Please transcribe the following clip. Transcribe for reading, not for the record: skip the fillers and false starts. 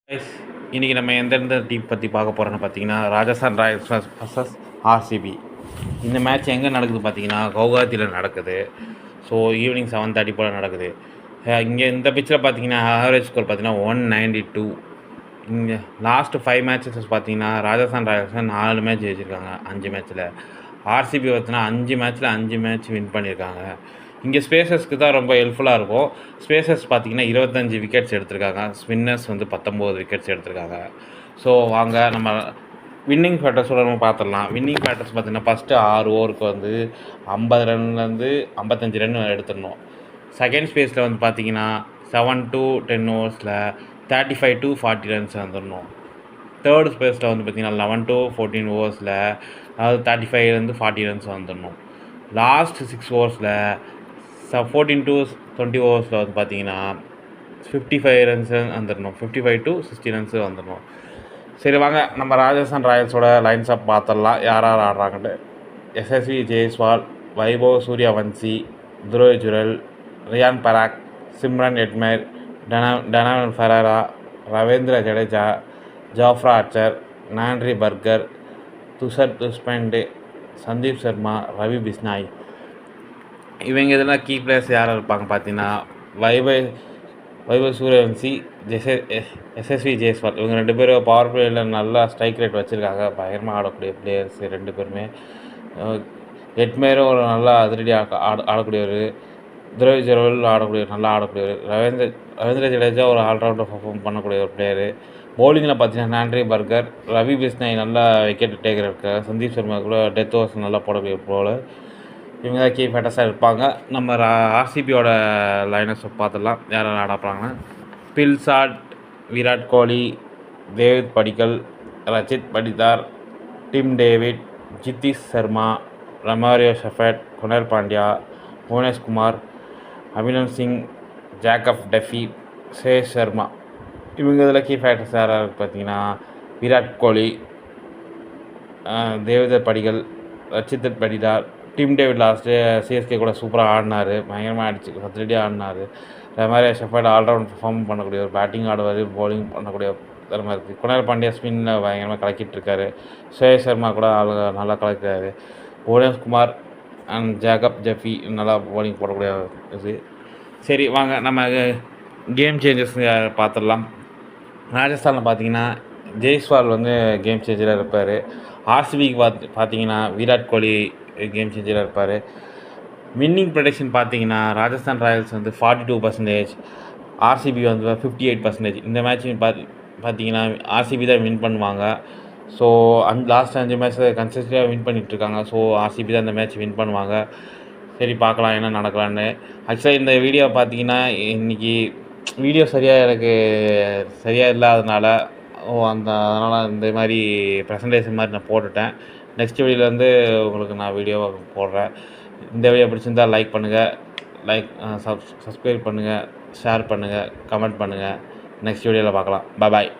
Guys, இன்னைக்கு நம்ம எந்தெந்த டீம் பற்றி பார்க்க போகிறோன்னு பார்த்தீங்கன்னா, ராஜஸ்தான் ராயல்ஸ் vs ஆர்சிபி. இந்த மேட்ச் எங்கே நடக்குது பார்த்தீங்கன்னா, கவுஹாத்தியில் நடக்குது. ஸோ ஈவினிங் 7:30 போல் நடக்குது. இங்கே இந்த பிச்சில் பார்த்தீங்கன்னா ஆவரேஜ் ஸ்கோர் பார்த்தீங்கன்னா 192. இங்கே லாஸ்ட்டு 5 மேட்சஸ் பார்த்தீங்கன்னா ராஜஸ்தான் ராயல்ஸ் 4 மேட்ச் ஜெயிச்சிருக்காங்க 5 மேட்ச்சில். ஆர்சிபி பார்த்தீங்கன்னா 5 மேட்ச்சில் 5 மேட்ச் வின் பண்ணியிருக்காங்க. இங்கே ஸ்பேசஸ்க்கு தான் ரொம்ப ஹெல்ப்ஃபுல்லாக இருக்கும். ஸ்பேசஸ் பார்த்தீங்கன்னா 25 விக்கெட்ஸ் எடுத்திருக்காங்க. ஸ்பின்னர்ஸ் 19 விக்கெட்ஸ் எடுத்திருக்காங்க. ஸோ வாங்க நம்ம வின்னிங் பேட்டர்ஸோட நம்ம பார்த்துடலாம். வின்னிங் பேட்டர்ஸ் பார்த்தீங்கன்னா ஃபஸ்ட்டு 6 ஓவருக்கு 50 ரன்லேருந்து 55 ரன் எடுத்துடணும். செகண்ட் ஸ்பேஸில் பார்த்தீங்கன்னா 7 to 10 ஓவர்ஸில் 35 to 40 ரன்ஸ் வந்துடணும். தேர்ட் ஸ்பேஸில் பார்த்தீங்கன்னா 11 to 14 ஓவர்ஸில் அதாவது 35லேருந்து 40 ரன்ஸ் வந்துடணும். லாஸ்ட் 6 ஓவர்ஸில் 14 to 20 ஓவர்ஸில் பார்த்தீங்கன்னா 55 ரன்ஸ் வந்துடணும். 55 to 60 ரன்ஸ் வந்துடணும். சரி வாங்க நம்ம ராஜஸ்தான் ராயல்ஸோட லைன்ஸ் அப் பார்த்துடலாம் யார் யார் ஆடுறாங்கன்ட்டு. எஸ்எஸ்வி ஜெய்ஸ்வால், வைபவ் சூர்யவன்சி, துருவ் ஜுரல், ரியான் பராக், Simran எட்மேர், டனவல் Ferreira, Ravindra Jadeja, Jofra Archer, நான்ட்ரி burger, Tushar துஷ்பண்டே, Sandeep Sharma, Ravi Bishnoi. இவங்க இதெல்லாம் கீ பிளேயர்ஸ் யாராக இருப்பாங்க பார்த்தீங்கன்னா வைபவ் சூரியவன்சி, எஸ்எஸ்வி ஜெய்ஸ்வால். இவங்க 2 பேரும் பவர் பிளேயில் நல்லா ஸ்ட்ரைக் ரேட் வச்சுருக்காங்க. பயங்கரமாக ஆடக்கூடிய பிளேயர்ஸ் 2 பேருமே. எட்மேரும் ஒரு நல்லா அதிரடி ஆடக்கூடியவர். துருவ் ஜுரல் நல்லா ஆடக்கூடியவர். ரவீந்திர ஜடேஜா ஒரு ஆல்ரவுண்டர் பர்ஃபார்ம் பண்ணக்கூடிய ஒரு பிளேயரு. பவுலிங்கில் பார்த்தீங்கன்னா நான்ட்ரி பர்கர், ரவி பிஸ்னாய் நல்லா விக்கெட் டேக்கர் இருக்கார். சந்தீப் சர்மா கூட டெத் ஓவர்ஸ் நல்லா போடக்கூடிய போல். இவங்க தான் கீ ஃபேட்டர்ஸாக இருப்பாங்க. நம்ம ஆர்சிபியோட லைனர்ஸ் பார்த்துடலாம் யார் யார் ஆடப்பாங்க. பில்சாட், விராட் கோலி, தேவித் படிக்கல், Rachit Patidar, Tim David, ஜித்திஷ் Sharma, ரமாரியோ shepherd, Krunal Pandya, Bhuvanesh Kumar, Abhinav Singh, Jacob டெஃபி, சேஷ் Sharma. இவங்க இதில் கீ ஃபேக்டர்ஸ் யாராக பார்த்தீங்கன்னா Virat Kohli, தேவிதர் Padikkal, Rachit Patidar, Tim David last CSK கூட சூப்பராக ஆடினார். பயங்கரமாக ஆடிச்சு, அதிரடியாக ஆடினார். ரமாரியோ ஷெஃபர்ட் ஆல்ரவுண்ட் பர்ஃபார்ம் பண்ணக்கூடிய ஒரு பேட்டிங் ஆடுவார், பவுலிங் பண்ணக்கூடிய திறமை இருக்குது. குணல் பாண்டியா ஸ்பின்னில் பயங்கரமாக கலக்கிட்டு இருக்காரு. சேஷ் சர்மா கூட நல்லா கலக்கிறாரு. புவனேஷ் குமார் அண்ட் ஜேக்கப் ஜெஃபி நல்லா பவுலிங் போடக்கூடிய இது. சரி வாங்க நம்ம கேம் சேஞ்சஸ் பார்த்துடலாம். ராஜஸ்தானில் பார்த்தீங்கன்னா ஜெய்ஸ்வால் கேம் சேஞ்சராக இருப்பார். ஆர்சிபிக்கு பார்த்தீங்கன்னா விராட் கோலி கேம் சேஞ்சராக இருப்பார். வின்னிங் ப்ரொடக்ஷன் பார்த்தீங்கன்னா ராஜஸ்தான் ராயல்ஸ் 42%, ஆர்சிபி 58%. இந்த மேட்ச் பார்த்தீங்கன்னா ஆர்சிபி தான் வின் பண்ணுவாங்க. ஸோ லாஸ்ட் 5 மேட்ச்சில் கன்சிஸ்டன்ட்டாக வின் பண்ணிகிட்ருக்காங்க. ஸோ ஆர்சிபி தான் இந்த மேட்ச் வின் பண்ணுவாங்க. சரி பார்க்கலாம் என்ன நடக்கலான்னு. ஆக்சுவலாக இந்த வீடியோ பார்த்தீங்கன்னா இன்றைக்கி வீடியோ எனக்கு சரியாக இல்லாததுனால அதனால் இந்த மாதிரி ப்ரெசன்டேஷன் மாதிரி நான் போட்டுட்டேன். நெக்ஸ்ட் வீடியோவில் உங்களுக்கு நான் வீடியோவை போடுறேன். இந்த வீடியோ பிடிச்சிருந்தால் லைக் பண்ணுங்கள், சப்ஸ்கிரைப் பண்ணுங்கள், ஷேர் பண்ணுங்கள், கமெண்ட் பண்ணுங்கள். நெக்ஸ்ட் வீடியோவில் பார்க்கலாம். பாய்.